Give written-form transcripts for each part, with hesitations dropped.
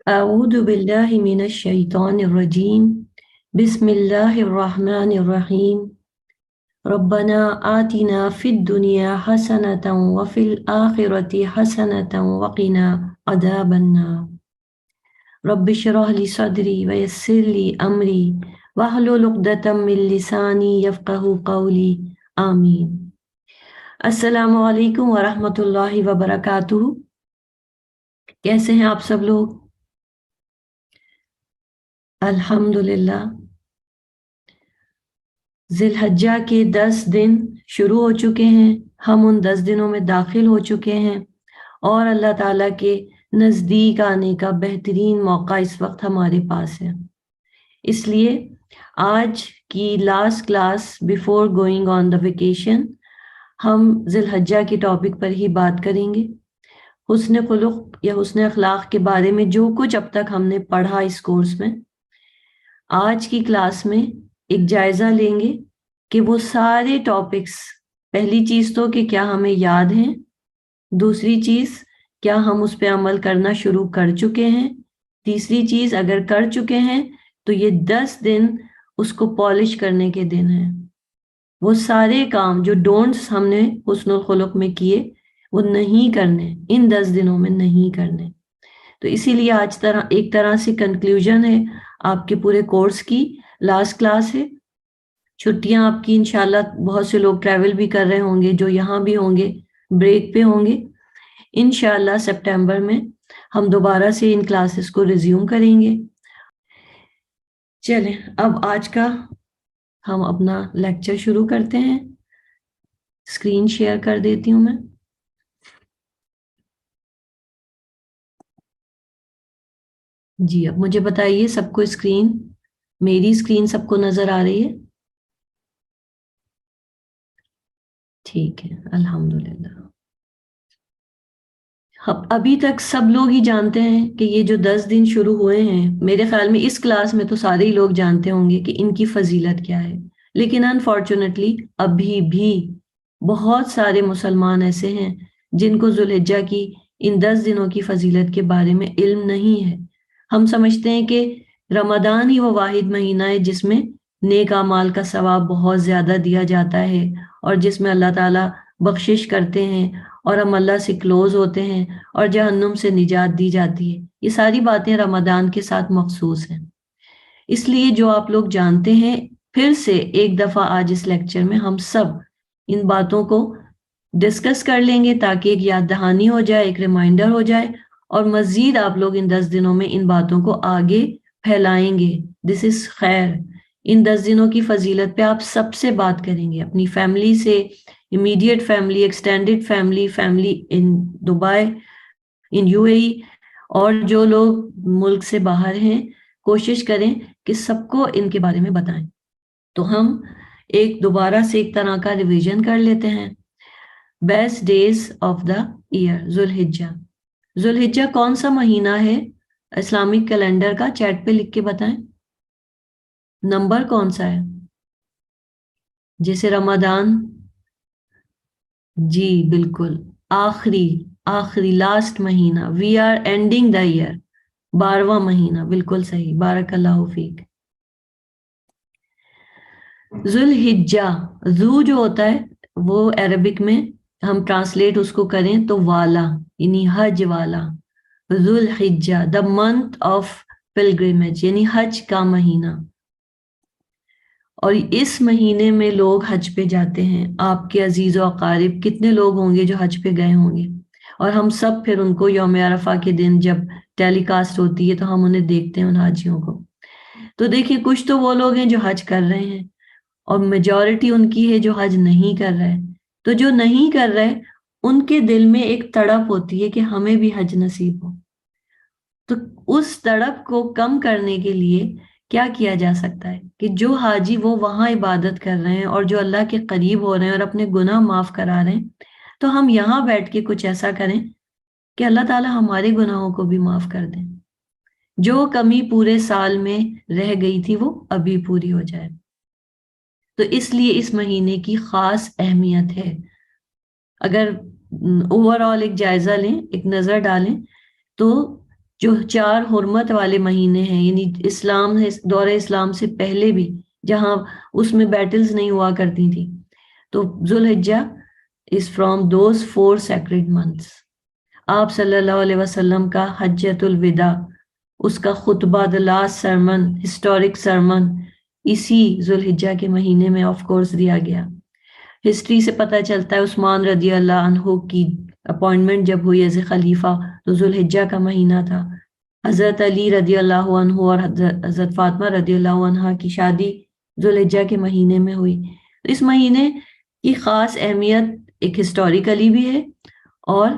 أعوذ بالله من الشيطان الرجيم بسم الله الرحمن الرحيم ربنا آتنا في الدنيا حسنة وفي الآخرة حسنة وقنا عذاب النار رب اشرح لي صدري ويسر لي أمري واحلل عقدة من لساني يفقهوا قولي آمين السلام علیکم ورحمۃ اللہ وبرکاتہ۔ کیسے ہیں آپ سب لوگ؟ الحمدللہ ذی الحجہ کے 10 دن شروع ہو چکے ہیں، ہم ان 10 دنوں میں داخل ہو چکے ہیں اور اللہ تعالیٰ کے نزدیک آنے کا بہترین موقع اس وقت ہمارے پاس ہے۔ اس لیے آج کی last class before going on the vacation ہم ذی الحجہ کے ٹاپک پر ہی بات کریں گے، حسن خلق یا حسن اخلاق کے بارے میں جو کچھ اب تک ہم نے پڑھا اس کورس میں۔ آج کی کلاس میں ایک جائزہ لیں گے کہ وہ سارے ٹاپکس، پہلی چیز تو کہ کیا ہمیں یاد ہیں، دوسری چیز کیا ہم اس پہ عمل کرنا شروع کر چکے ہیں، تیسری چیز اگر کر چکے ہیں تو یہ 10 دن اس کو پالش کرنے کے دن ہیں۔ وہ سارے کام جو ڈونٹس ہم نے حسن الخلق میں کیے وہ نہیں کرنے، ان 10 دنوں میں نہیں کرنے۔ تو اسی لیے آج ایک طرح سے کنکلیوژن ہے آپ کے پورے کورس کی، لاسٹ کلاس ہے۔ چھٹیاں آپ کی انشاءاللہ بہت سے لوگ ٹریول بھی کر رہے ہوں گے، جو یہاں بھی ہوں گے بریک پہ ہوں گے۔ انشاءاللہ سپٹمبر میں ہم دوبارہ سے ان کلاسز کو ریزیوم کریں گے۔ چلیں اب آج کا ہم اپنا لیکچر شروع کرتے ہیں۔ اسکرین شیئر کر دیتی ہوں میں۔ جی اب مجھے بتائیے سب کو میری اسکرین سب کو نظر آ رہی ہے؟ ٹھیک ہے الحمدللہ۔ ابھی تک سب لوگ ہی جانتے ہیں کہ یہ جو 10 دن شروع ہوئے ہیں، میرے خیال میں اس کلاس میں تو سارے ہی لوگ جانتے ہوں گے کہ ان کی فضیلت کیا ہے، لیکن انفارچونیٹلی ابھی بھی بہت سارے مسلمان ایسے ہیں جن کو ذو الحجہ کی ان 10 دنوں کی فضیلت کے بارے میں علم نہیں ہے۔ ہم سمجھتے ہیں کہ رمضان ہی وہ واحد مہینہ ہے جس میں نیک اعمال کا ثواب بہت زیادہ دیا جاتا ہے اور جس میں اللہ تعالیٰ بخشش کرتے ہیں اور ہم اللہ سے کلوز ہوتے ہیں اور جہنم سے نجات دی جاتی ہے۔ یہ ساری باتیں رمضان کے ساتھ مخصوص ہیں۔ اس لیے جو آپ لوگ جانتے ہیں، پھر سے ایک دفعہ آج اس لیکچر میں ہم سب ان باتوں کو ڈسکس کر لیں گے تاکہ ایک یاد دہانی ہو جائے، ایک ریمائنڈر ہو جائے، اور مزید آپ لوگ ان 10 دنوں میں ان باتوں کو آگے پھیلائیں گے۔ دس از خیر۔ ان 10 دنوں کی فضیلت پہ آپ سب سے بات کریں گے، اپنی فیملی سے، immediate family, extended family, family in Dubai, in U A E, اور جو لوگ ملک سے باہر ہیں، کوشش کریں کہ سب کو ان کے بارے میں بتائیں۔ تو ہم ایک دوبارہ سے ایک طرح کا ریویژن کر لیتے ہیں۔ Best days of the year, ذو الحجہ۔ ذو الحجہ کون سا مہینہ ہے اسلامک کیلنڈر کا؟ چیٹ پہ لکھ کے بتائیں نمبر کون سا ہے؟ جیسے رمضان، جی بالکل آخری لاسٹ مہینہ، we are ending the year, 12واں مہینہ، بالکل صحیح، بارک اللہ فیک۔ ذو الحجہ، ذو جو ہوتا ہے وہ عربک میں ہم ٹرانسلیٹ اس کو کریں تو والا، یعنی حج والا۔ ذو الحجہ، دا منتھ آف پلگریمیج، یعنی حج کا مہینہ۔ اور اس مہینے میں لوگ حج پہ جاتے ہیں۔ آپ کے عزیز و اقارب کتنے لوگ ہوں گے جو حج پہ گئے ہوں گے، اور ہم سب پھر ان کو یوم عرفہ کے دن جب ٹیلی کاسٹ ہوتی ہے تو ہم انہیں دیکھتے ہیں، ان حاجیوں کو۔ تو دیکھیں کچھ تو وہ لوگ ہیں جو حج کر رہے ہیں اور میجورٹی ان کی ہے جو حج نہیں کر رہے۔ تو جو نہیں کر رہے ان کے دل میں ایک تڑپ ہوتی ہے کہ ہمیں بھی حج نصیب ہو۔ تو اس تڑپ کو کم کرنے کے لیے کیا کیا جا سکتا ہے کہ جو حاجی وہ وہاں عبادت کر رہے ہیں اور جو اللہ کے قریب ہو رہے ہیں اور اپنے گناہ معاف کرا رہے ہیں، تو ہم یہاں بیٹھ کے کچھ ایسا کریں کہ اللہ تعالیٰ ہمارے گناہوں کو بھی معاف کر دیں، جو کمی پورے سال میں رہ گئی تھی وہ ابھی پوری ہو جائے۔ تو اس لیے اس مہینے کی خاص اہمیت ہے۔ اگر اوور آل ایک جائزہ لیں، ایک نظر ڈالیں، تو جو 4 حرمت والے مہینے ہیں، یعنی اسلام ہے دور اسلام سے پہلے بھی جہاں اس میں بیٹلز نہیں ہوا کرتی تھی، تو ذوالحجہ is from those 4 sacred months۔ آپ صلی اللہ علیہ وسلم کا حجۃ الوداع، اس کا خطبہ the last sermon، historic sermon اسی ذوالحجہ کے مہینے میں آف کورس دیا گیا۔ ہسٹری سے پتہ چلتا ہے عثمان رضی اللہ عنہ کی اپوائنٹمنٹ جب ہوئی ایز اے خلیفہ تو ذوالحجہ کا مہینہ تھا۔ حضرت علی رضی اللہ عنہ اور حضرت فاطمہ رضی اللہ عنہ کی شادی ذوالحجہ کے مہینے میں ہوئی۔ اس مہینے کی خاص اہمیت ایک ہسٹوریکلی بھی ہے اور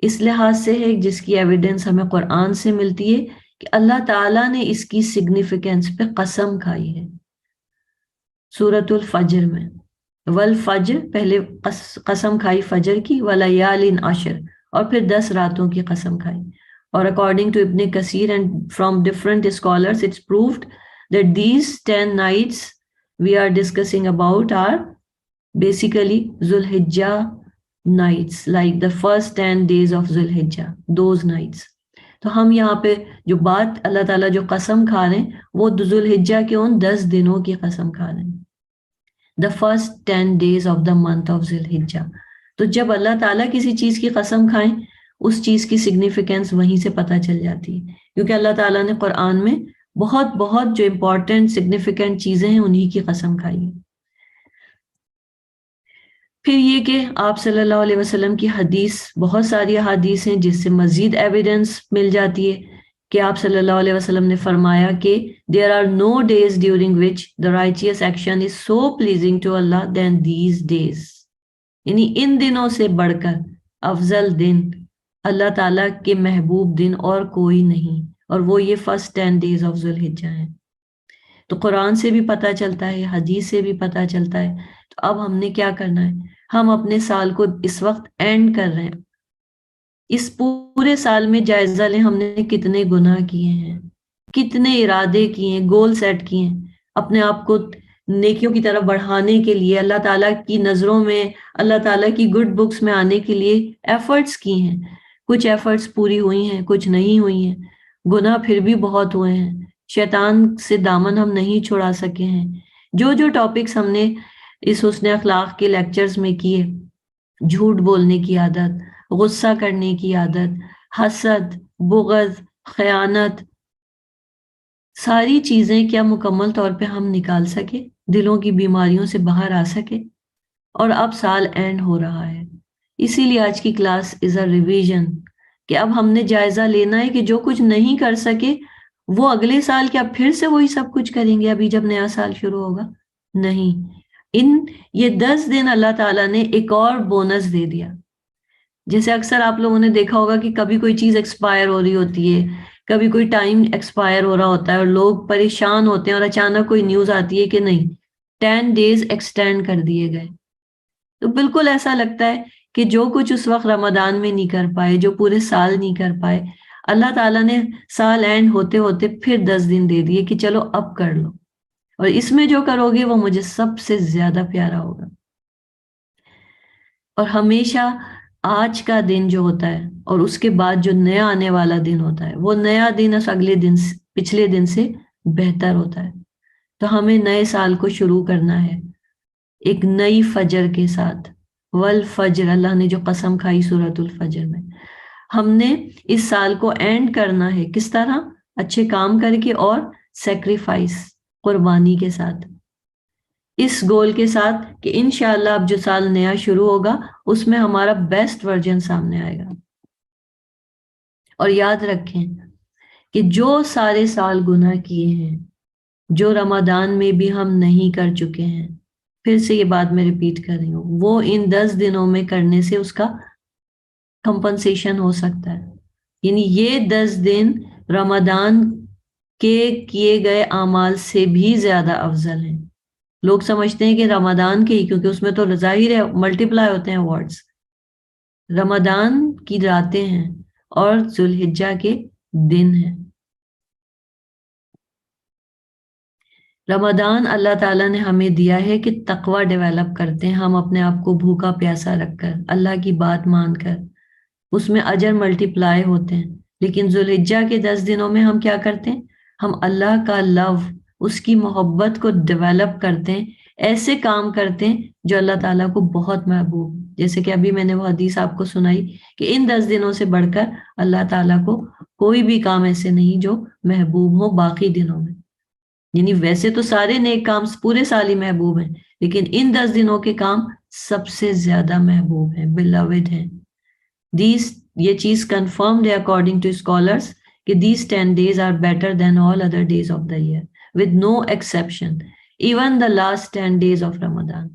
اس لحاظ سے ہے جس کی ایویڈنس ہمیں قرآن سے ملتی ہے کہ اللہ تعالیٰ نے اس کی سگنیفیکنس پہ قسم کھائی ہے سورۃ الفجر میں۔ والفجر، پہلے قسم کھائی فجر کی، ولیال عشر، اور پھر 10 راتوں کی قسم کھائی۔ اور according to Ibn Kathir and from different scholars, it's proved that these 10 nights we are discussing about are basically Zulhijjah nights, like the first 10 days of Zulhijjah, those nights۔ تو ہم یہاں پہ جو بات اللہ تعالیٰ جو قسم کھا رہے ہیں وہ ذوالحجہ کے ان 10 دنوں کی قسم کھا رہے ہیں، the first 10 days of the month of ذوالحجہ۔ تو جب اللہ تعالیٰ کسی چیز کی قسم کھائیں اس چیز کی سگنیفیکنس وہیں سے پتہ چل جاتی ہے، کیونکہ اللہ تعالیٰ نے قرآن میں بہت بہت جو امپورٹنٹ سگنیفیکنٹ چیزیں ہیں انہی کی قسم کھائی ہے۔ پھر یہ کہ آپ صلی اللہ علیہ وسلم کی حدیث، بہت ساری حدیث ہیں جس سے مزید ایویڈنس مل جاتی ہے کہ آپ صلی اللہ علیہ وسلم نے فرمایا کہ there are no days during which the righteous action is so pleasing to Allah than these days۔ یعنی ان دنوں سے بڑھ کر افضل دن اللہ تعالیٰ کے محبوب دن اور کوئی نہیں، اور وہ یہ فرسٹ 10 days آف ذوالحجہ ہیں۔ تو قرآن سے بھی پتہ چلتا ہے، حدیث سے بھی پتہ چلتا ہے۔ تو اب ہم نے کیا کرنا ہے؟ ہم اپنے سال کو اس وقت اینڈ کر رہے ہیں، اس پورے سال میں جائزہ لیں ہم نے کتنے گناہ کیے ہیں، کتنے ارادے کیے ہیں، گول سیٹ کیے ہیں، اپنے آپ کو نیکیوں کی طرف بڑھانے کے لیے، اللہ تعالیٰ کی نظروں میں، اللہ تعالیٰ کی گڈ بکس میں آنے کے لیے ایفرٹس کی ہیں۔ کچھ ایفرٹس پوری ہوئی ہیں، کچھ نہیں ہوئی ہیں، گناہ پھر بھی بہت ہوئے ہیں، شیطان سے دامن ہم نہیں چھڑا سکے ہیں۔ جو جو ٹاپکس ہم نے اس حسن اخلاق کے لیکچرز میں کیے، جھوٹ بولنے کی عادت، غصہ کرنے کی عادت، حسد، بغض، خیانت، ساری چیزیں کیا مکمل طور پہ ہم نکال سکے، دلوں کی بیماریوں سے باہر آ سکے؟ اور اب سال اینڈ ہو رہا ہے، اسی لیے آج کی کلاس از اے ریویژن کہ اب ہم نے جائزہ لینا ہے کہ جو کچھ نہیں کر سکے وہ اگلے سال کیا پھر سے وہی سب کچھ کریں گے ابھی جب نیا سال شروع ہوگا؟ نہیں، یہ 10 دن اللہ تعالیٰ نے ایک اور بونس دے دیا۔ جیسے اکثر آپ لوگوں نے دیکھا ہوگا کہ کبھی کوئی چیز ایکسپائر ہو رہی ہوتی ہے، کبھی کوئی ٹائم ایکسپائر ہو رہا ہوتا ہے اور لوگ پریشان ہوتے ہیں اور اچانک کوئی نیوز آتی ہے کہ نہیں 10 days ایکسٹینڈ کر دیے گئے۔ تو بالکل ایسا لگتا ہے کہ جو کچھ اس وقت رمضان میں نہیں کر پائے، جو پورے سال نہیں کر پائے، اللہ تعالیٰ نے سال اینڈ ہوتے ہوتے پھر 10 دن دے دیے کہ چلو اب کر لو، اور اس میں جو کرو گے وہ مجھے سب سے زیادہ پیارا ہوگا۔ اور ہمیشہ آج کا دن جو ہوتا ہے اور اس کے بعد جو نیا آنے والا دن ہوتا ہے وہ نیا دن اس اگلے دن پچھلے دن سے بہتر ہوتا ہے۔ تو ہمیں نئے سال کو شروع کرنا ہے ایک نئی فجر کے ساتھ۔ والفجر، اللہ نے جو قسم کھائی سورۃ الفجر میں، ہم نے اس سال کو اینڈ کرنا ہے کس طرح؟ اچھے کام کر کے اور سیکریفائس، قربانی کے ساتھ، اس گول کے ساتھ کہ انشاءاللہ اب جو سال نیا شروع ہوگا اس میں ہمارا بیسٹ ورژن سامنے آئے گا۔ اور یاد رکھیں کہ جو سارے سال گناہ کیے ہیں، جو رمضان میں بھی ہم نہیں کر چکے ہیں، پھر سے یہ بات میں ریپیٹ کر رہی ہوں، وہ ان 10 دنوں میں کرنے سے اس کا کمپنسیشن ہو سکتا ہے۔ یعنی یہ 10 دن رمضان کے کیے گئے اعمال سے بھی زیادہ افضل ہیں۔ لوگ سمجھتے ہیں کہ رمضان کے ہی، کیونکہ اس میں تو ظاہر ہے ملٹیپلائی ہوتے ہیں ورڈز، رمضان کی راتیں ہیں اور ذوالحجہ کے دن ہیں۔ رمضان اللہ تعالیٰ نے ہمیں دیا ہے کہ تقوی ڈیولپ کرتے ہیں ہم اپنے آپ کو بھوکا پیاسا رکھ کر، اللہ کی بات مان کر، اس میں اجر ملٹیپلائی ہوتے ہیں۔ لیکن ذوالحجہ کے 10 دنوں میں ہم کیا کرتے ہیں؟ ہم اللہ کا لو، اس کی محبت کو ڈیولپ کرتے ہیں، ایسے کام کرتے ہیں جو اللہ تعالیٰ کو بہت محبوب، جیسے کہ ابھی میں نے وہ حدیث آپ کو سنائی کہ ان 10 دنوں سے بڑھ کر اللہ تعالیٰ کو کوئی بھی کام ایسے نہیں جو محبوب ہو باقی دنوں میں. یعنی ویسے تو سارے نیک کام پورے سال ہی محبوب ہیں، لیکن ان 10 دنوں کے کام سب سے زیادہ محبوب ہیں، beloved ہیں. یہ چیز کنفرمڈ ہے اکارڈنگ ٹو اسکالرس کہ these 10 days are better than all other days of the year with no exception, even the last 10 days of رمضان.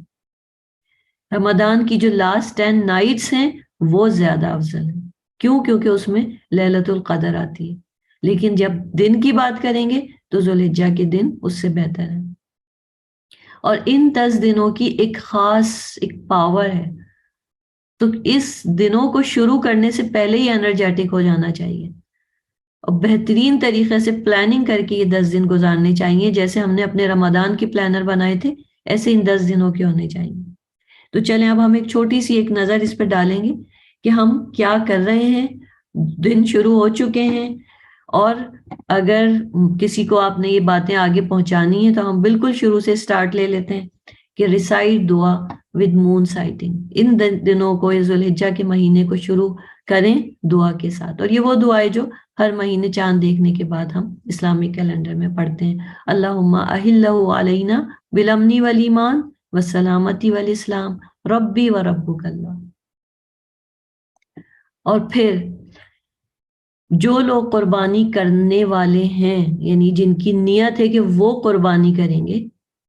رمضان کی جو لاسٹ 10 نائٹس ہیں وہ زیادہ افضل ہیں. کیوں؟ کیونکہ اس میں لیلۃ القدر آتی ہے. لیکن جب دن کی بات کریں گے تو ذوالحجہ کے دن اس سے بہتر ہے. اور ان 10 دنوں کی ایک خاص ایک پاور ہے، تو اس دنوں کو شروع کرنے سے پہلے ہی انرجیٹک ہو جانا چاہیے اور بہترین طریقے سے پلاننگ کر کے یہ 10 دن گزارنے چاہیے. جیسے ہم نے اپنے رمضان کے پلانر بنائے تھے ایسے ان 10 دنوں کے ہونے چاہیے. تو چلیں اب ہم ایک چھوٹی سی ایک نظر اس پہ ڈالیں گے کہ ہم کیا کر رہے ہیں. دن شروع ہو چکے ہیں، اور اگر کسی کو آپ نے یہ باتیں آگے پہنچانی ہیں تو ہم بالکل شروع سے سٹارٹ لے لیتے ہیں کہ ریسائٹ دعا ود مون سائٹنگ. ان دنوں کو، ذوالحجہ کے مہینے کو شروع کریں دعا کے ساتھ. اور یہ وہ دعا ہے جو ہر مہینے چاند دیکھنے کے بعد ہم اسلامی کیلنڈر میں پڑھتے ہیں. اللہم احلہ علینا بالامن والایمان والسلامتی والاسلام ربی و ربک اللہ. اور پھر جو لوگ قربانی کرنے والے ہیں، یعنی جن کی نیت ہے کہ وہ قربانی کریں گے،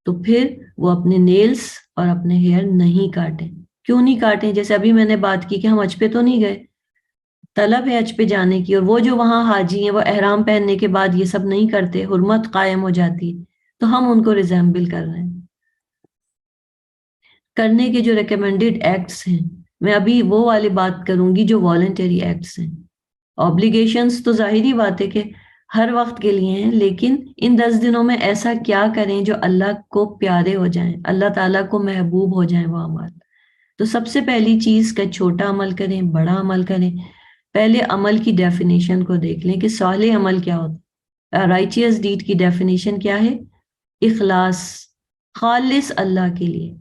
تو پھر وہ اپنے نیلز اور اپنے ہیئر نہیں کاٹیں. کیوں نہیں کاٹیں؟ جیسے ابھی میں نے بات کی کہ ہم حج پہ تو نہیں گئے، طلب ہے حج پہ جانے کی، اور وہ جو وہاں حاجی ہیں وہ احرام پہننے کے بعد یہ سب نہیں کرتے، حرمت قائم ہو جاتی، تو ہم ان کو ریزیمبل کر رہے ہیں. کرنے کے جو ریکمینڈڈ ایکٹس ہیں، میں ابھی وہ والی بات کروں گی جو والنٹری ایکٹس ہیں. آبلیگیشنز تو ظاہری بات ہے کہ ہر وقت کے لیے ہیں، لیکن ان 10 دنوں میں ایسا کیا کریں جو اللہ کو پیارے ہو جائیں، اللہ تعالیٰ کو محبوب ہو جائیں وہ عمل. تو سب سے پہلی چیز کہ چھوٹا عمل کریں، بڑا عمل کریں. پہلے عمل کی ڈیفینیشن کو دیکھ لیں کہ صالح عمل کیا ہوتا ہے. رائچیس ڈیڈ کی ڈیفینیشن کیا ہے؟ اخلاص، خالص اللہ کے لیے،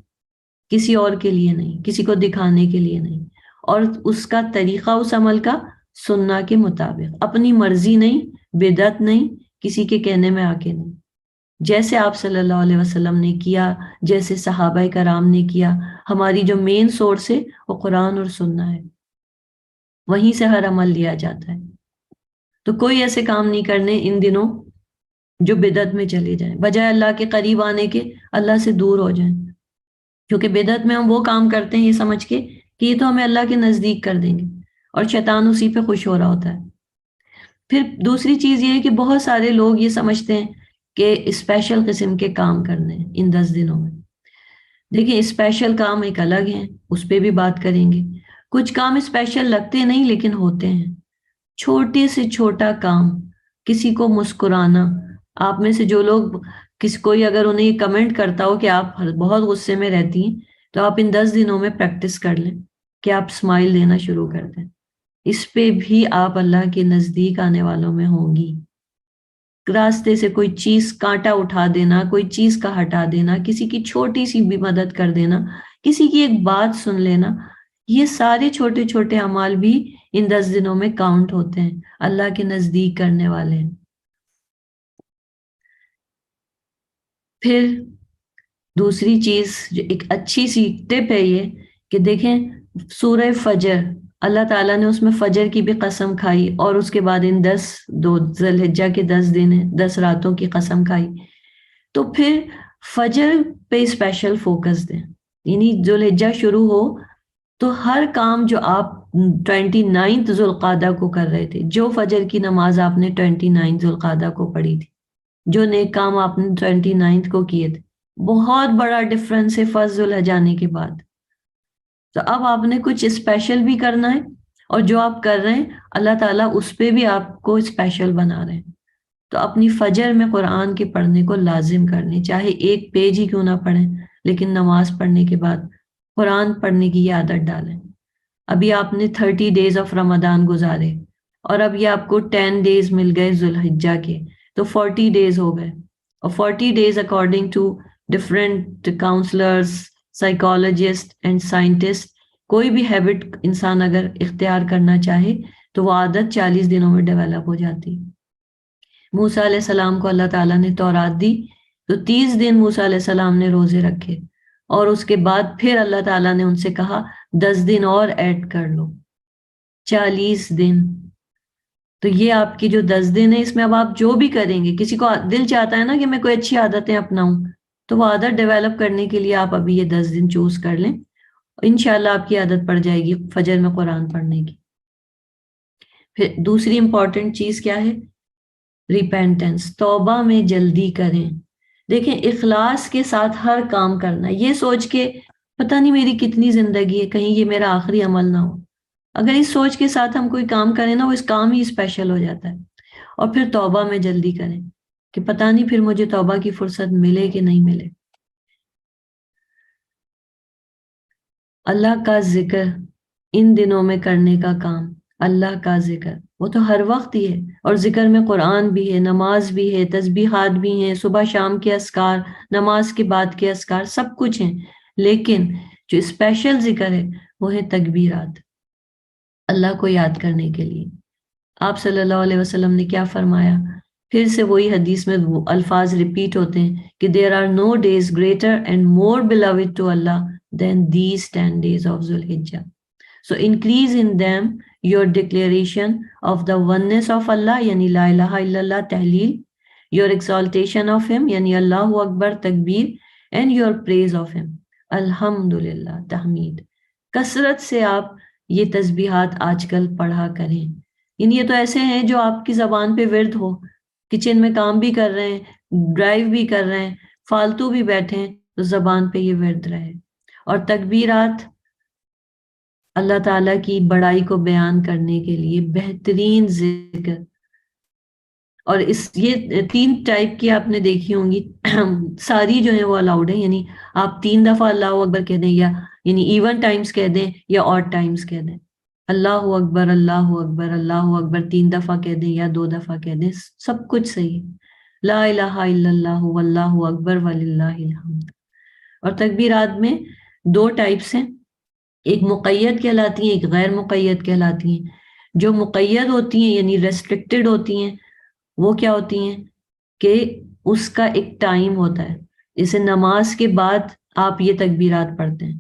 کسی اور کے لیے نہیں، کسی کو دکھانے کے لیے نہیں. اور اس کا طریقہ اس عمل کا سننا کے مطابق، اپنی مرضی نہیں، بدعت نہیں، کسی کے کہنے میں آ کے نہیں. جیسے آپ صلی اللہ علیہ وسلم نے کیا، جیسے صحابہ کرام نے کیا. ہماری جو مین سورس ہے وہ قرآن اور سننا ہے، وہیں سے ہر عمل لیا جاتا ہے. تو کوئی ایسے کام نہیں کرنے ان دنوں جو بدعت میں چلے جائیں، بجائے اللہ کے قریب آنے کے اللہ سے دور ہو جائیں. کیونکہ بدعت میں ہم وہ کام کرتے ہیں یہ سمجھ کے کہ یہ تو ہمیں اللہ کے نزدیک کر دیں گے، اور شیطان اسی پہ خوش ہو رہا ہوتا ہے. پھر دوسری چیز یہ ہے کہ بہت سارے لوگ یہ سمجھتے ہیں کہ اسپیشل قسم کے کام کرنے ہیں ان 10 دنوں میں. دیکھیں اسپیشل کام ایک الگ ہیں، اس پہ بھی بات کریں گے. کچھ کام اسپیشل لگتے نہیں لیکن ہوتے ہیں. چھوٹے سے چھوٹا کام، کسی کو مسکرانا. آپ میں سے جو لوگ کوئی اگر انہیں یہ کمنٹ کرتا ہو کہ آپ بہت غصے میں رہتی ہیں، تو آپ ان 10 دنوں میں پریکٹس کر لیں کہ آپ اسمائل دینا شروع کر دیں. اس پہ بھی آپ اللہ کے نزدیک آنے والوں میں ہوں گی. راستے سے کوئی چیز کانٹا اٹھا دینا، کوئی چیز کا ہٹا دینا، کسی کی چھوٹی سی بھی مدد کر دینا، کسی کی ایک بات سن لینا، یہ سارے چھوٹے چھوٹے اعمال بھی ان 10 دنوں میں کاؤنٹ ہوتے ہیں، اللہ کے نزدیک کرنے والے ہیں. پھر دوسری چیز جو ایک اچھی سی ٹپ ہے یہ کہ دیکھیں سورہ فجر، اللہ تعالیٰ نے اس میں فجر کی بھی قسم کھائی، اور اس کے بعد ان 10 ذوالحجہ کے 10 دن ہیں، 10 راتوں کی قسم کھائی. تو پھر فجر پہ اسپیشل فوکس دیں. یعنی ذوالحجہ شروع ہو تو ہر کام جو آپ 29 ذوالقعدہ کو کر رہے تھے، جو فجر کی نماز آپ نے 29 ذوالقعدہ کو پڑھی تھی، جو نیک کام آپ نے 29 کو کیے تھے، بہت بڑا ڈفرنس ہے فرض ذوالحجہ آنے کے بعد. تو اب آپ نے کچھ اسپیشل بھی کرنا ہے، اور جو آپ کر رہے ہیں اللہ تعالیٰ اس پہ بھی آپ کو اسپیشل بنا رہے ہیں. تو اپنی فجر میں قرآن کے پڑھنے کو لازم کرنے، چاہے ایک پیج ہی کیوں نہ پڑھیں، لیکن نماز پڑھنے کے بعد قرآن پڑھنے کی یہ عادت ڈالیں. ابھی آپ نے 30 days آف رمضان گزارے، اور اب یہ آپ کو 10 ڈیز مل گئے ذوالحجہ کے، تو 40 ڈیز ہو گئے. اور 40 days according to different counsellors, psychologist and scientist, کوئی بھی ہیبٹ انسان اگر اختیار کرنا چاہے تو وہ عادت 40 دنوں میں ڈیولپ ہو جاتی. موسیٰ علیہ السلام کو اللہ تعالیٰ نے تورات دی تو 30 دن موسیٰ علیہ السلام نے روزے رکھے، اور اس کے بعد پھر اللہ تعالیٰ نے ان سے کہا 10 دن اور ایڈ کر لو، 40 دن. تو یہ آپ کی جو 10 دن ہے، اس میں اب آپ جو بھی کریں گے، کسی کو دل چاہتا ہے نا کہ میں کوئی اچھی عادتیں اپناؤں، تو وہ عادت ڈیولپ کرنے کے لیے آپ ابھی یہ 10 دن چوز کر لیں، انشاءاللہ آپ کی عادت پڑ جائے گی فجر میں قرآن پڑھنے کی. پھر دوسری امپورٹنٹ چیز کیا ہے؟ ریپینٹنس، توبہ میں جلدی کریں. دیکھیں اخلاص کے ساتھ ہر کام کرنا، یہ سوچ کے پتہ نہیں میری کتنی زندگی ہے، کہیں یہ میرا آخری عمل نہ ہو. اگر اس سوچ کے ساتھ ہم کوئی کام کریں نا، وہ اس کام ہی اسپیشل ہو جاتا ہے. اور پھر توبہ میں جلدی کریں کہ پتہ نہیں پھر مجھے توبہ کی فرصت ملے کہ نہیں ملے. اللہ کا ذکر ان دنوں میں کرنے کا کام، اللہ کا ذکر وہ تو ہر وقت ہی ہے، اور ذکر میں قرآن بھی ہے، نماز بھی ہے، تسبیحات بھی ہیں، صبح شام کے اذکار، نماز کے بعد کے اذکار، سب کچھ ہیں. لیکن جو اسپیشل ذکر ہے وہ ہے تکبیرات، اللہ کو یاد کرنے کے لیے. آپ صلی اللہ علیہ وسلم نے کیا فرمایا؟ پھر سے وہی حدیث میں وہ الفاظ ریپیٹ ہوتے ہیں کہ there are no days greater and more beloved to Allah than these 10 days of Zulhijjah. So increase in them your declaration of the oneness of Allah, yani la ilaha illallah tahleel, your exaltation of him, yani Allahu Akbar takbir, and your praise of him, Alhamdulillah tahmeed. کثرت سے آپ یہ تسبیحات آج کل پڑھا کریں. یہ تو ایسے ہیں جو آپ کی زبان پہ ورد ہو، کچن میں کام بھی کر رہے ہیں، ڈرائیو بھی کر رہے ہیں، فالتو بھی بیٹھے ہیں، تو زبان پہ یہ ورد رہے. اور تکبیرات اللہ تعالیٰ کی بڑائی کو بیان کرنے کے لیے بہترین ذکر. اور یہ 3 ٹائپ کی آپ نے دیکھی ہوں گی، ساری جو ہیں وہ الاؤڈ ہیں. یعنی آپ 3 دفعہ اللہ اکبر کہہ دیں، یا یعنی ایون ٹائمز کہہ دیں یا آڈ ٹائمز کہہ دیں. اللہ اکبر اللہ اکبر اللہ اکبر 3 دفعہ کہہ دیں یا 2 دفعہ کہہ دیں، سب کچھ صحیح ہے. لا الہ الا اللہ واللہ اکبر وللہ الحمد. اور تکبیرات میں 2 ٹائپس ہیں، ایک مقید کہلاتی ہیں، ایک غیر مقید کہلاتی ہیں. جو مقید ہوتی ہیں یعنی ریسٹرکٹڈ ہوتی ہیں، وہ کیا ہوتی ہیں کہ اس کا ایک ٹائم ہوتا ہے، جیسے نماز کے بعد آپ یہ تکبیرات پڑھتے ہیں.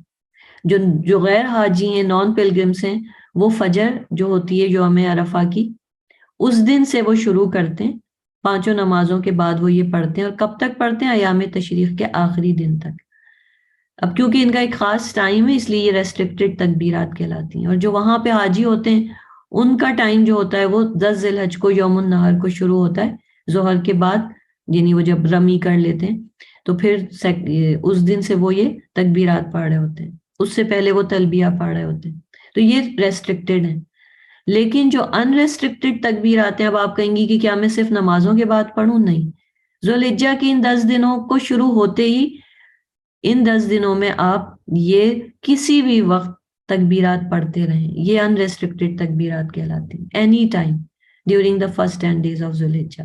جو غیر حاجی ہیں، نان پلگرمس ہیں، وہ فجر جو ہوتی ہے یوم عرفہ کی، اس دن سے وہ شروع کرتے ہیں، 5 نمازوں کے بعد وہ یہ پڑھتے ہیں. اور کب تک پڑھتے ہیں؟ ایام تشریق کے آخری دن تک. اب کیونکہ ان کا ایک خاص ٹائم ہے، اس لیے یہ ریسٹرکٹڈ تکبیرات کہلاتی ہیں. اور جو وہاں پہ حاجی ہوتے ہیں، ان کا ٹائم جو ہوتا ہے وہ 10 ذی الحج کو یوم النہر کو شروع ہوتا ہے، ظہر کے بعد، یعنی وہ جب رمی کر لیتے ہیں تو پھر اس دن سے وہ یہ تکبیرات پڑھ رہے ہوتے ہیں، اس سے پہلے وہ تلبیہ پڑھ رہے ہوتے ہیں. تو یہ ریسٹرکٹڈ ہیں. لیکن جو ان ریسٹرکٹڈ تکبیرات ہیں، اب آپ کہیں گی کہ کیا میں صرف نمازوں کے بعد پڑھوں؟ نہیں، ذوالحجہ کی ان 10 دنوں کو شروع ہوتے ہی ان 10 دنوں میں آپ یہ کسی بھی وقت تکبیرات پڑھتے رہیں. یہ ان ریسٹرکٹڈ تکبیرات کہلاتی ہیں. Any time during the first 10 days of ذوالحجہ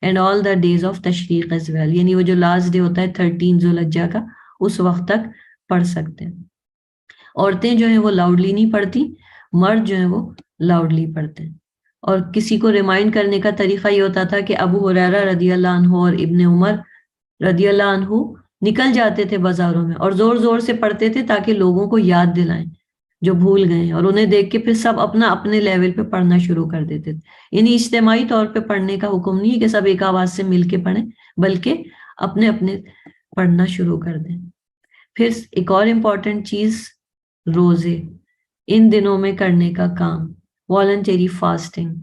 and all the days of تشریق as well، یعنی وہ جو لاسٹ ڈے ہوتا ہے 13 ذوالحجہ کا، اس وقت تک پڑھ سکتے ہیں. عورتیں جو ہیں وہ لاؤڈلی نہیں پڑھتی، مرد جو ہیں وہ لاؤڈلی پڑھتے ہیں. اور کسی کو ریمائنڈ کرنے کا طریقہ یہ ہوتا تھا کہ ابو ہریرہ رضی اللہ عنہ اور ابن عمر رضی اللہ عنہ نکل جاتے تھے بازاروں میں اور زور زور سے پڑھتے تھے تاکہ لوگوں کو یاد دلائیں جو بھول گئے ہیں، اور انہیں دیکھ کے پھر سب اپنے لیول پہ پڑھنا شروع کر دیتے تھے. یعنی اجتماعی طور پہ پڑھنے کا حکم نہیں ہے کہ سب ایک آواز سے مل کے پڑھیں، بلکہ اپنے پڑھنا شروع کر دیں. پھر ایک اور امپورٹنٹ چیز، روزے ان دنوں میں کرنے کا کام، والنٹری فاسٹنگ.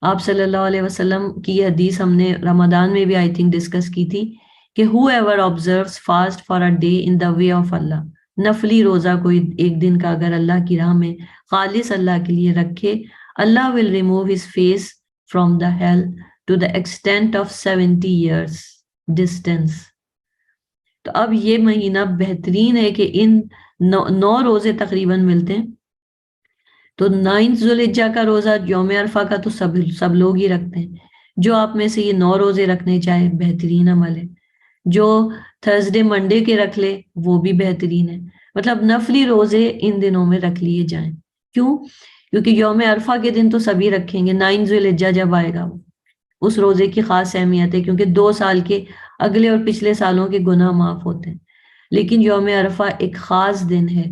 آپ صلی اللہ علیہ وسلم کی یہ حدیث ہم نے رمضان میں بھی آئی تھنک ڈسکس کی تھی کہ whoever observes fast for a day in the way of Allah، نفلی روزہ کوئی ایک دن کا اگر اللہ کی راہ میں خالص اللہ کے لیے رکھے، اللہ will remove his face from the hell to the extent of 70 years distance. تو اب یہ مہینہ بہترین ہے کہ ان 9 روزے تقریباً ملتے ہیں. تو 9 ذوالحجہ کا روزہ یوم عرفہ کا تو سب لوگ ہی رکھتے ہیں. جو آپ میں سے یہ 9 روزے رکھنے چاہے بہترین عمل ہے. جو تھرسڈے منڈے کے رکھ لے وہ بھی بہترین ہے. مطلب نفلی روزے ان دنوں میں رکھ لیے جائیں. کیوں؟ کیونکہ یوم عرفہ کے دن تو سبھی رکھیں گے. 9 ذوالحجہ جب آئے گا اس روزے کی خاص اہمیت ہے، کیونکہ 2 سال کے اگلے اور پچھلے سالوں کے گناہ معاف ہوتے ہیں. لیکن یوم عرفہ ایک خاص دن ہے،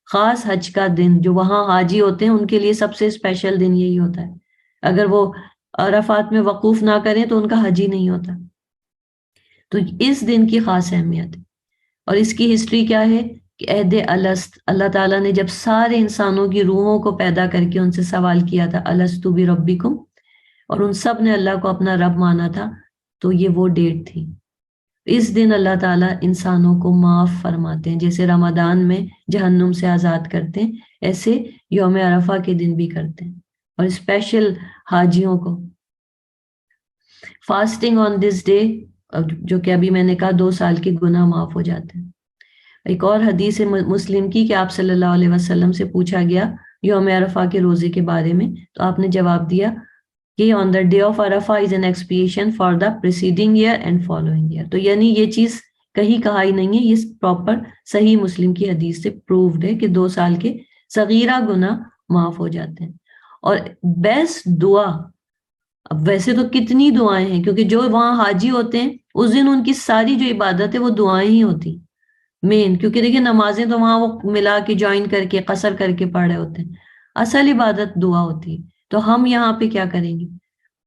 خاص حج کا دن. جو وہاں حاجی ہوتے ہیں ان کے لیے سب سے اسپیشل دن یہی ہوتا ہے. اگر وہ عرفات میں وقوف نہ کریں تو ان کا حج ہی نہیں ہوتا. تو اس دن کی خاص اہمیت ہے. اور اس کی ہسٹری کیا ہے کہ عہد الست، اللہ تعالیٰ نے جب سارے انسانوں کی روحوں کو پیدا کر کے ان سے سوال کیا تھا الستُ بربکم، اور ان سب نے اللہ کو اپنا رب مانا تھا، تو یہ وہ ڈیٹ تھی. اس دن اللہ تعالیٰ انسانوں کو معاف فرماتے ہیں. جیسے رمضان میں جہنم سے آزاد کرتے ہیں، ایسے یوم عرفہ کے دن بھی کرتے ہیں. اور اسپیشل حاجیوں کو فاسٹنگ آن دس ڈے، جو کہ ابھی میں نے کہا 2 سال کے گناہ معاف ہو جاتے ہیں. ایک اور حدیث مسلم کی کہ آپ صلی اللہ علیہ وسلم سے پوچھا گیا یوم عرفہ کے روزے کے بارے میں، تو آپ نے جواب دیا کہ on the day of Arafah is an expiation for the preceding year and following year. تو یعنی یہ چیز کہیں کہا ہی نہیں ہے، یہ پراپر صحیح مسلم کی حدیث سے پرووڈ ہے کہ 2 سال کے صغیرہ گناہ معاف ہو جاتے ہیں. اور بیسٹ دعا، اب ویسے تو کتنی دعائیں ہیں، کیونکہ جو وہاں حاجی ہوتے ہیں اس دن ان کی ساری جو عبادت ہے وہ دعائیں ہی ہوتی مین. کیونکہ دیکھیں نمازیں تو وہاں وہ ملا کے جوائن کر کے قصر کر کے پڑھ رہے ہوتے ہیں، اصل عبادت دعا ہوتی ہے. تو ہم یہاں پہ کیا کریں گے؟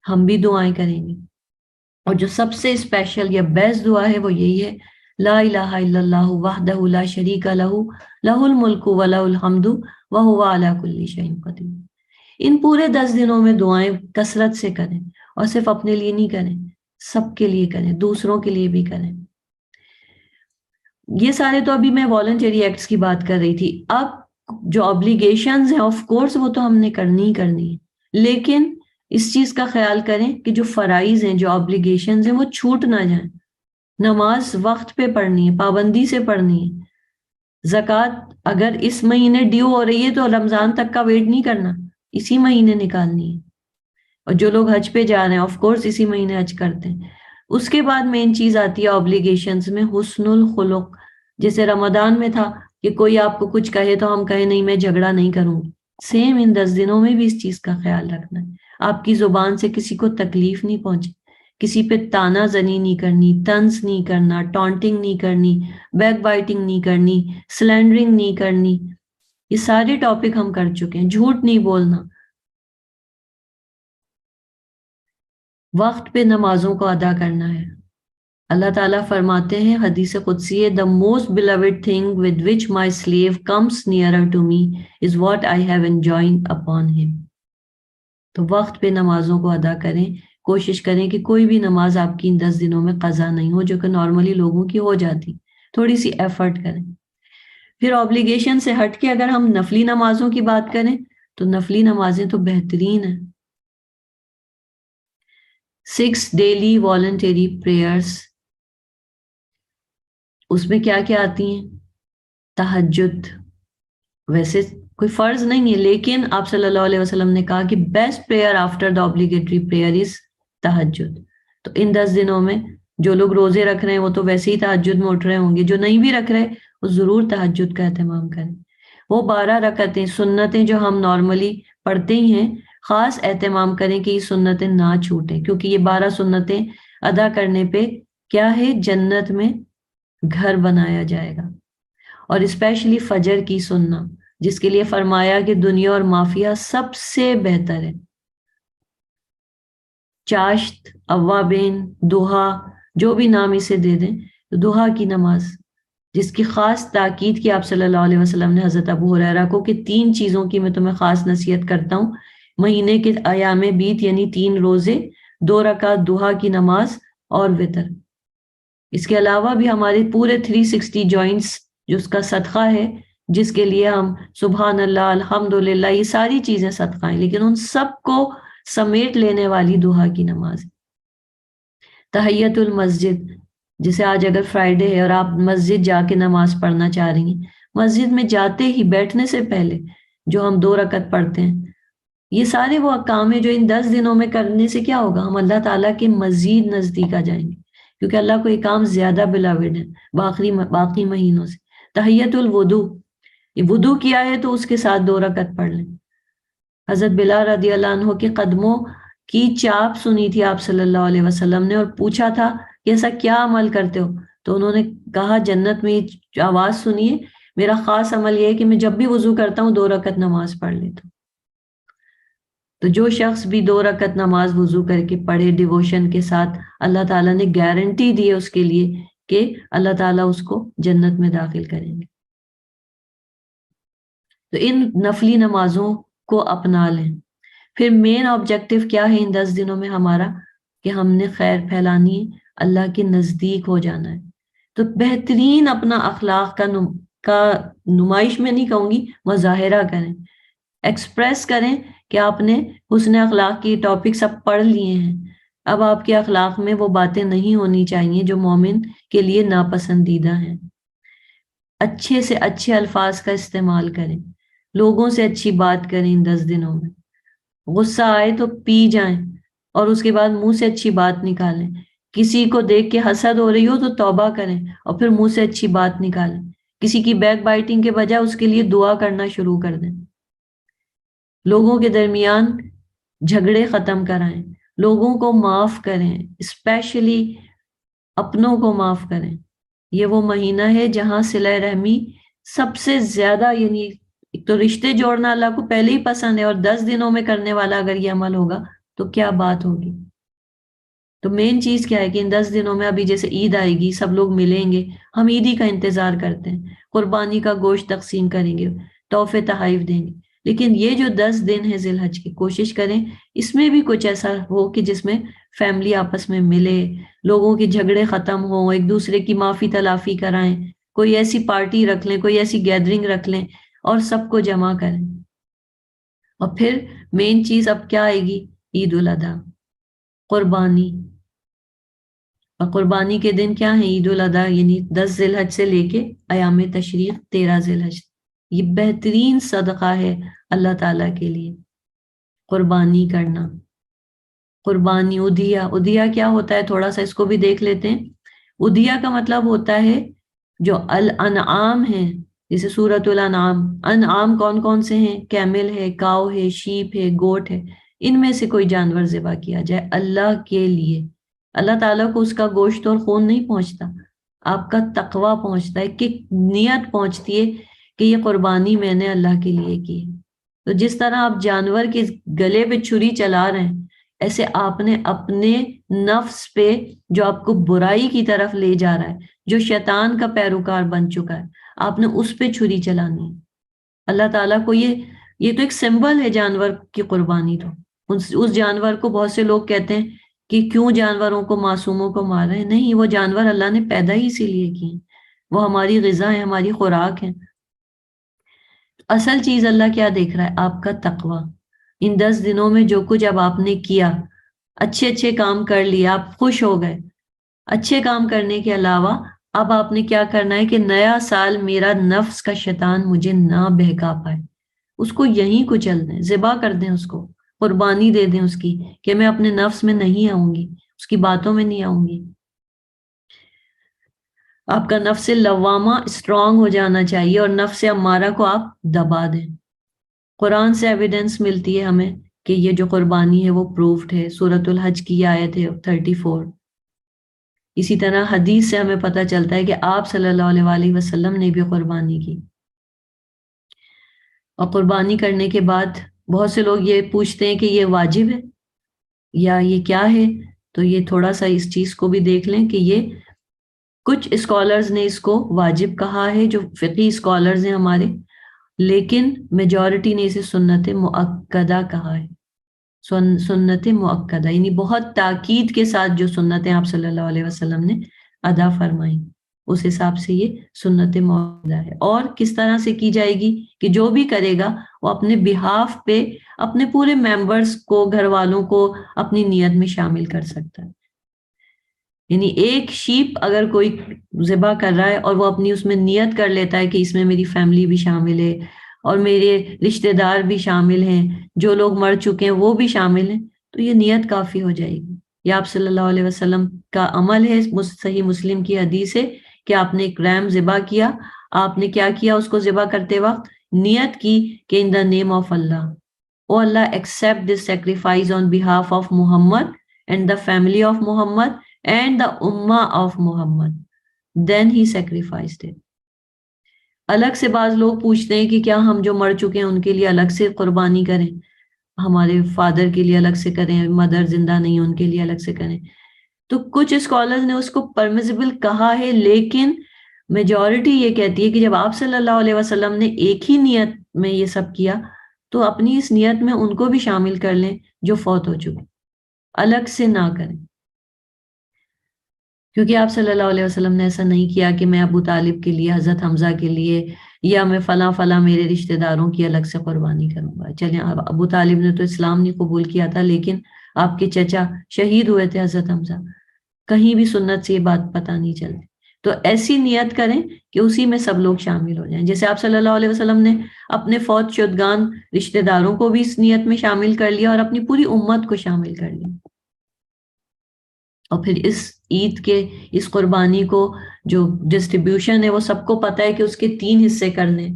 ہم بھی دعائیں کریں گے. اور جو سب سے اسپیشل یا بیسٹ دعا ہے وہ یہی ہے، لا الہ الا اللہ وحدہ لا شریک لہ لہ الملک ولہ الحمد وہو علی کل شیء قدیر. ان پورے 10 دنوں میں دعائیں کثرت سے کریں، اور صرف اپنے لیے نہیں کریں، سب کے لیے کریں، دوسروں کے لیے بھی کریں. یہ سارے تو ابھی میں والنٹری ایکٹس کی بات کر رہی تھی. اب جو آبلیگیشنز ہیں آف کورس وہ تو ہم نے کرنی ہی کرنی ہے، لیکن اس چیز کا خیال کریں کہ جو فرائض ہیں، جو آبلیگیشنز ہیں وہ چھوٹ نہ جائیں. نماز وقت پہ پڑھنی ہے، پابندی سے پڑھنی ہے. زکوٰۃ اگر اس مہینے ڈیو ہو رہی ہے تو رمضان تک کا ویٹ نہیں کرنا، اسی مہینے نکالنی ہے. اور جو لوگ حج پہ جا رہے ہیں آف کورس اسی مہینے حج کرتے ہیں. اس کے بعد مین چیز آتی ہے آبلیگیشنز میں حسن الخلق. جیسے رمضان میں تھا کہ کوئی آپ کو کچھ کہے تو ہم کہیں نہیں میں جھگڑا نہیں کروں گی. سیم ان 10 دنوں میں بھی اس چیز کا خیال رکھنا ہے. آپ کی زبان سے کسی کو تکلیف نہیں پہنچے، کسی پہ تانا زنی نہیں کرنی، طنز نہیں کرنا، ٹانٹنگ نہیں کرنی، بیک بائٹنگ نہیں کرنی، سلینڈرنگ نہیں کرنی. یہ سارے ٹاپک ہم کر چکے ہیں. جھوٹ نہیں بولنا، وقت پہ نمازوں کو ادا کرنا ہے. اللہ تعالیٰ فرماتے ہیں حدیث قدسی ہے، the most beloved thing with which my slave comes nearer to me is what I have enjoined upon him. تو وقت پہ نمازوں کو ادا کریں. کوشش کریں کہ کوئی بھی نماز آپ کی ان 10 دنوں میں قضا نہیں ہو، جو کہ نارملی لوگوں کی ہو جاتی. تھوڑی سی ایفرٹ کریں. پھر آبلیگیشن سے ہٹ کے اگر ہم نفلی نمازوں کی بات کریں تو نفلی نمازیں تو بہترین ہیں. 6 daily voluntary prayers، اس میں کیا کیا آتی ہیں؟ تہجد ویسے کوئی فرض نہیں ہے، لیکن آپ صلی اللہ علیہ وسلم نے کہا کہ best prayer after the obligatory prayer is تہجد. تو ان 10 دنوں میں جو لوگ روزے رکھ رہے ہیں وہ تو ویسے ہی تہجد میں اٹھ رہے ہوں گے، جو نہیں بھی رکھ رہے وہ ضرور تہجد کا اہتمام کریں. وہ 12 رکعتیں سنتیں جو ہم نارملی پڑھتے ہی ہیں، خاص اہتمام کریں کہ یہ سنتیں نہ چھوٹیں، کیونکہ یہ 12 سنتیں ادا کرنے پہ کیا ہے؟ جنت میں گھر بنایا جائے گا. اور اسپیشلی فجر کی سننا، جس کے لیے فرمایا کہ دنیا اور مافیہ سب سے بہتر ہے. چاشت، اوابین، دوحا، جو بھی نام اسے دے دیں، دوحا کی نماز جس کی خاص تاکید کی آپ صلی اللہ علیہ وسلم نے حضرت ابو ہریرہ کو کہ 3 چیزوں کی میں تمہیں خاص نصیحت کرتا ہوں. مہینے کے ایام بیت یعنی 3 روزے، 2 رکعت دوحا کی نماز اور وتر. اس کے علاوہ بھی ہمارے پورے 360 جوائنٹس جو اس کا صدقہ ہے، جس کے لیے ہم سبحان اللہ، الحمدللہ، یہ ساری چیزیں صدقہ ہیں، لیکن ان سب کو سمیٹ لینے والی دوحا کی نماز. تحیت المسجد، جسے آج اگر فرائیڈے ہے اور آپ مسجد جا کے نماز پڑھنا چاہ رہی ہیں، مسجد میں جاتے ہی بیٹھنے سے پہلے جو ہم 2 رکعت پڑھتے ہیں، یہ سارے وہ کام ہیں جو ان 10 دنوں میں کرنے سے کیا ہوگا، ہم اللہ تعالیٰ کے مزید نزدیک آ جائیں گے، کیونکہ اللہ کو یہ کام زیادہ بلاوڈ ہے باقی مہینوں سے۔ تحیت الوضو، وضو کیا ہے تو اس کے ساتھ 2 رکعت پڑھ لیں۔ حضرت بلال رضی اللہ عنہ کے قدموں کی چاپ سنی تھی آپ صلی اللہ علیہ وسلم نے، اور پوچھا تھا کہ ایسا کیا عمل کرتے ہو، تو انہوں نے کہا جنت میں آواز سنیے، میرا خاص عمل یہ ہے کہ میں جب بھی وضو کرتا ہوں 2 رکعت نماز پڑھ لیتا ہوں۔ تو جو شخص بھی 2 رکعت نماز وضو کر کے پڑھے ڈیووشن کے ساتھ، اللہ تعالیٰ نے گارنٹی دی ہے اس کے لیے کہ اللہ تعالیٰ اس کو جنت میں داخل کریں گے۔ تو ان نفلی نمازوں کو اپنا لیں۔ پھر مین آبجیکٹو کیا ہے ان 10 دنوں میں ہمارا، کہ ہم نے خیر پھیلانی ہے، اللہ کے نزدیک ہو جانا ہے۔ تو بہترین اپنا اخلاق کا نمائش میں نہیں کہوں گی، مظاہرہ کریں، ایکسپریس کریں کہ آپ نے حسن اخلاق کی ٹاپک سب پڑھ لیے ہیں، اب آپ کے اخلاق میں وہ باتیں نہیں ہونی چاہیے جو مومن کے لیے ناپسندیدہ ہیں۔ اچھے سے اچھے الفاظ کا استعمال کریں، لوگوں سے اچھی بات کریں ان 10 دنوں میں۔ غصہ آئے تو پی جائیں اور اس کے بعد منہ سے اچھی بات نکالیں۔ کسی کو دیکھ کے حسد ہو رہی ہو تو توبہ کریں اور پھر منہ سے اچھی بات نکالیں۔ کسی کی بیک بائٹنگ کے بجائے اس کے لیے دعا کرنا شروع کر دیں۔ لوگوں کے درمیان جھگڑے ختم کرائیں، لوگوں کو معاف کریں، اسپیشلی اپنوں کو معاف کریں۔ یہ وہ مہینہ ہے جہاں صلہ رحمی سب سے زیادہ، یعنی ایک تو رشتے جوڑنا اللہ کو پہلے ہی پسند ہے، اور 10 دنوں میں کرنے والا اگر یہ عمل ہوگا تو کیا بات ہوگی۔ تو مین چیز کیا ہے کہ ان 10 دنوں میں ابھی جیسے عید آئے گی، سب لوگ ملیں گے، ہم عیدی کا انتظار کرتے ہیں، قربانی کا گوشت تقسیم کریں گے، تحفے تحائف دیں گے، لیکن یہ جو 10 دن ہے ذی الحج کی، کوشش کریں اس میں بھی کچھ ایسا ہو کہ جس میں فیملی آپس میں ملے، لوگوں کے جھگڑے ختم ہوں، ایک دوسرے کی معافی تلافی کرائیں، کوئی ایسی پارٹی رکھ لیں، کوئی ایسی گیدرنگ رکھ لیں اور سب کو جمع کریں۔ اور پھر مین چیز اب کیا آئے گی، عید الاضحیٰ، قربانی۔ اور قربانی کے دن کیا ہیں، عید الاضحیٰ، یعنی 10 ذی الحج سے لے کے ایام تشریق 13 ذی الحج۔ یہ بہترین صدقہ ہے اللہ تعالیٰ کے لیے، قربانی کرنا۔ قربانی، ادھیہ کیا ہوتا ہے، تھوڑا سا اس کو بھی دیکھ لیتے ہیں۔ ادھیہ کا مطلب ہوتا ہے جو الانعام ہیں، جیسے سورۃ الانعام، انعام کون کون سے ہیں، کیمل ہے، کاؤ ہے، شیپ ہے، گوٹ ہے، ان میں سے کوئی جانور ذبح کیا جائے اللہ کے لیے۔ اللہ تعالیٰ کو اس کا گوشت اور خون نہیں پہنچتا، آپ کا تقویٰ پہنچتا ہے، کہ نیت پہنچتی ہے کہ یہ قربانی میں نے اللہ کے لیے کی ہے۔ تو جس طرح آپ جانور کے گلے پہ چھری چلا رہے ہیں، ایسے آپ نے اپنے نفس پہ جو آپ کو برائی کی طرف لے جا رہا ہے، جو شیطان کا پیروکار بن چکا ہے، آپ نے اس پہ چھری چلانی ہے۔ اللہ تعالیٰ کو یہ تو ایک سمبل ہے جانور کی قربانی۔ تو اس جانور کو بہت سے لوگ کہتے ہیں کہ کیوں جانوروں کو، معصوموں کو مار رہے ہیں، نہیں، وہ جانور اللہ نے پیدا ہی اسی لیے کی ہیں، وہ ہماری غذا ہے، ہماری خوراک ہے۔ اصل چیز اللہ کیا دیکھ رہا ہے، آپ کا تقویٰ۔ ان 10 دنوں میں جو کچھ اب آپ نے کیا، اچھے اچھے کام کر لیے، آپ خوش ہو گئے، اچھے کام کرنے کے علاوہ اب آپ نے کیا کرنا ہے کہ نیا سال میرا نفس کا شیطان مجھے نہ بہکا پائے، اس کو یہیں کچل دیں، ذبح کر دیں، اس کو قربانی دے دیں اس کی، کہ میں اپنے نفس میں نہیں آؤں گی، اس کی باتوں میں نہیں آؤں گی۔ آپ کا نفس لوامہ اسٹرانگ ہو جانا چاہیے، اور نفس امارہ کو آپ دبا دیں۔ قرآن سے ایویڈنس ملتی ہے ہمیں کہ یہ جو قربانی ہے وہ پروفڈ ہے، سورۃ الحج کی آیت ہے 34۔ اسی طرح حدیث سے ہمیں پتہ چلتا ہے کہ آپ صلی اللہ علیہ وآلہ وسلم نے بھی قربانی کی۔ اور قربانی کرنے کے بعد بہت سے لوگ یہ پوچھتے ہیں کہ یہ واجب ہے یا یہ کیا ہے، تو یہ تھوڑا سا اس چیز کو بھی دیکھ لیں کہ یہ کچھ اسکالرز نے اس کو واجب کہا ہے، جو فقہی اسکالرز ہیں ہمارے، لیکن میجورٹی نے اسے سنت مؤکدہ کہا ہے۔ سنت مؤکدہ یعنی بہت تاکید کے ساتھ جو سنتیں آپ صلی اللہ علیہ وسلم نے ادا فرمائیں، اس حساب سے یہ سنت مؤکدہ ہے۔ اور کس طرح سے کی جائے گی کہ جو بھی کرے گا وہ اپنے بہاف پہ اپنے پورے ممبرز کو، گھر والوں کو اپنی نیت میں شامل کر سکتا ہے۔ یعنی ایک شیپ اگر کوئی ذبح کر رہا ہے اور وہ اپنی اس میں نیت کر لیتا ہے کہ اس میں میری فیملی بھی شامل ہے اور میرے رشتہ دار بھی شامل ہیں، جو لوگ مر چکے ہیں وہ بھی شامل ہیں، تو یہ نیت کافی ہو جائے گی۔ یہ آپ صلی اللہ علیہ وسلم کا عمل ہے، صحیح مسلم کی حدیث ہے کہ آپ نے ایک ریم ذبح کیا، آپ نے کیا کیا اس کو ذبح کرتے وقت؟ نیت کی کہ in the name of Allah, O Allah accept this sacrifice on behalf of Muhammad and the family of Muhammad and the ummah of Muhammad. Then he sacrificed it. الگ سے بعض لوگ پوچھتے ہیں کہ کیا ہم جو مر چکے ہیں ان کے لیے الگ سے قربانی کریں، ہمارے فادر کے لیے الگ سے کریں، مدر زندہ نہیں ان کے لیے الگ سے کریں؟ تو کچھ اسکالرز نے اس کو پرمیسیبل کہا ہے، لیکن میجورٹی یہ کہتی ہے کہ جب آپ صلی اللہ علیہ وسلم نے ایک ہی نیت میں یہ سب کیا تو اپنی اس نیت میں ان کو بھی شامل کر لیں جو فوت ہو چکے، الگ سے نہ کریں، کیونکہ آپ صلی اللہ علیہ وسلم نے ایسا نہیں کیا کہ میں ابو طالب کے لیے، حضرت حمزہ کے لیے، یا میں فلاں فلاں میرے رشتہ داروں کی الگ سے قربانی کروں گا۔ چلیں، ابو طالب نے تو اسلام نہیں قبول کیا تھا، لیکن آپ کے چچا شہید ہوئے تھے حضرت حمزہ، کہیں بھی سنت سے یہ بات پتہ نہیں چلتی۔ تو ایسی نیت کریں کہ اسی میں سب لوگ شامل ہو جائیں، جیسے آپ صلی اللہ علیہ وسلم نے اپنے فوت شدگان رشتہ داروں کو بھی اس نیت میں شامل کر لیا اور اپنی پوری امت کو شامل کر لیا۔ اور پھر اس عید کے اس قربانی کو جو ڈسٹریبیوشن ہے وہ سب کو پتہ ہے کہ اس کے 3 حصے کرنے،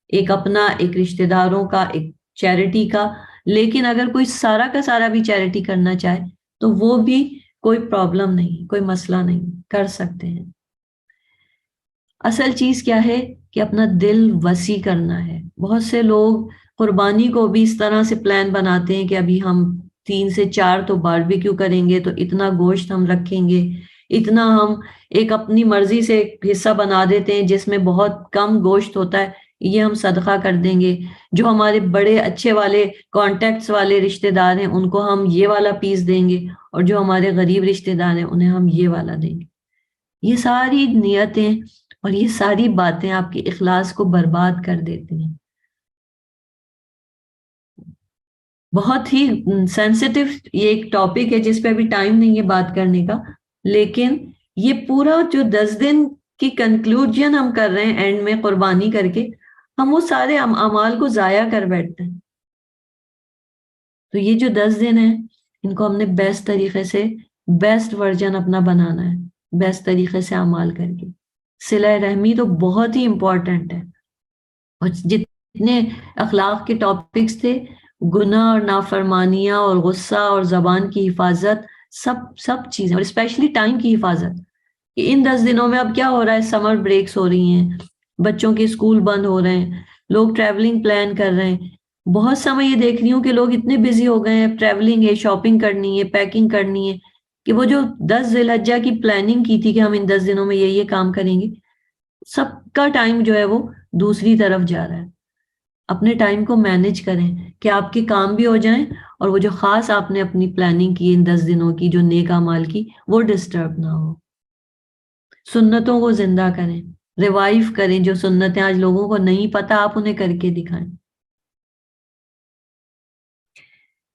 ایک اپنا، ایک رشتہ داروں کا، ایک چیریٹی کا، لیکن اگر کوئی سارا کا سارا بھی چیریٹی کرنا چاہے تو وہ بھی کوئی پرابلم نہیں، کوئی مسئلہ نہیں، کر سکتے ہیں۔ اصل چیز کیا ہے کہ اپنا دل وسیع کرنا ہے۔ بہت سے لوگ قربانی کو بھی اس طرح سے پلان بناتے ہیں کہ ابھی ہم 3 سے 4 تو باربیکیو کریں گے، تو اتنا گوشت ہم رکھیں گے، اتنا ہم ایک اپنی مرضی سے حصہ بنا دیتے ہیں جس میں بہت کم گوشت ہوتا ہے، یہ ہم صدقہ کر دیں گے، جو ہمارے بڑے اچھے والے کانٹیکٹس والے رشتہ دار ہیں ان کو ہم یہ والا پیس دیں گے، اور جو ہمارے غریب رشتہ دار ہیں انہیں ہم یہ والا دیں گے۔ یہ ساری نیتیں اور یہ ساری باتیں آپ کے اخلاص کو برباد کر دیتی ہیں۔ بہت ہی سینسیٹیو یہ ایک ٹاپک ہے جس پہ ابھی ٹائم نہیں ہے بات کرنے کا، لیکن یہ پورا جو 10 دن کی کنکلوژن ہم کر رہے ہیں اینڈ میں قربانی کر کے، ہم وہ سارے اعمال کو ضائع کر بیٹھتے ہیں۔ تو یہ جو 10 دن ہیں ان کو ہم نے بیسٹ طریقے سے، بیسٹ ورژن اپنا بنانا ہے، بیسٹ طریقے سے اعمال کر کے۔ صلہ رحمی تو بہت ہی امپورٹنٹ ہے، اور جتنے اخلاق کے ٹاپکس تھے، گناہ اور نافرمانیاں اور غصہ اور زبان کی حفاظت، سب چیزیں، اور اسپیشلی ٹائم کی حفاظت، کہ ان 10 دنوں میں اب کیا ہو رہا ہے، سمر بریکس ہو رہی ہیں، بچوں کے اسکول بند ہو رہے ہیں، لوگ ٹریولنگ پلان کر رہے ہیں۔ بہت سا میں یہ دیکھ رہی ہوں کہ لوگ اتنے بزی ہو گئے ہیں، ٹریولنگ ہے، شاپنگ کرنی ہے، پیکنگ کرنی ہے، کہ وہ جو 10 ذی الحجہ کی پلاننگ کی تھی کہ ہم ان 10 دنوں میں یہ کام کریں گے، سب کا ٹائم جو ہے وہ دوسری طرف جا رہا ہے۔ اپنے ٹائم کو مینج کریں کہ آپ کے کام بھی ہو جائیں، اور وہ جو خاص آپ نے اپنی پلاننگ کی ان 10 دنوں کی جو نیک اعمال کی، وہ ڈسٹرب نہ ہو۔ سنتوں کو زندہ کریں، ریوائیو کریں، جو سنتیں آج لوگوں کو نہیں پتہ آپ انہیں کر کے دکھائیں۔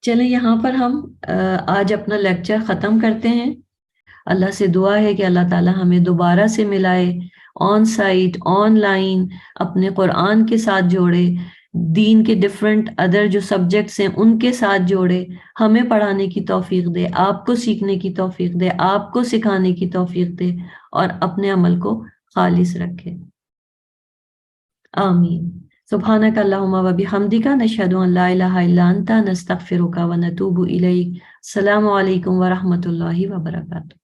چلیں یہاں پر ہم آج اپنا لیکچر ختم کرتے ہیں۔ اللہ سے دعا ہے کہ اللہ تعالی ہمیں دوبارہ سے ملائے، آن سائٹ، آن لائن، اپنے قرآن کے ساتھ جوڑے، دین کے ڈیفرنٹ ادر جو سبجیکٹس ہیں ان کے ساتھ جوڑے، ہمیں پڑھانے کی توفیق دے، آپ کو سیکھنے کی توفیق دے، آپ کو سکھانے کی توفیق دے، اور اپنے عمل کو خالص رکھے۔ آمین۔ سبحانک اللہم و بحمدک، نشہد ان لا الہ الا انت، نستغفرک و نتوب الیک۔ السلام علیکم ورحمۃ اللہ وبرکاتہ۔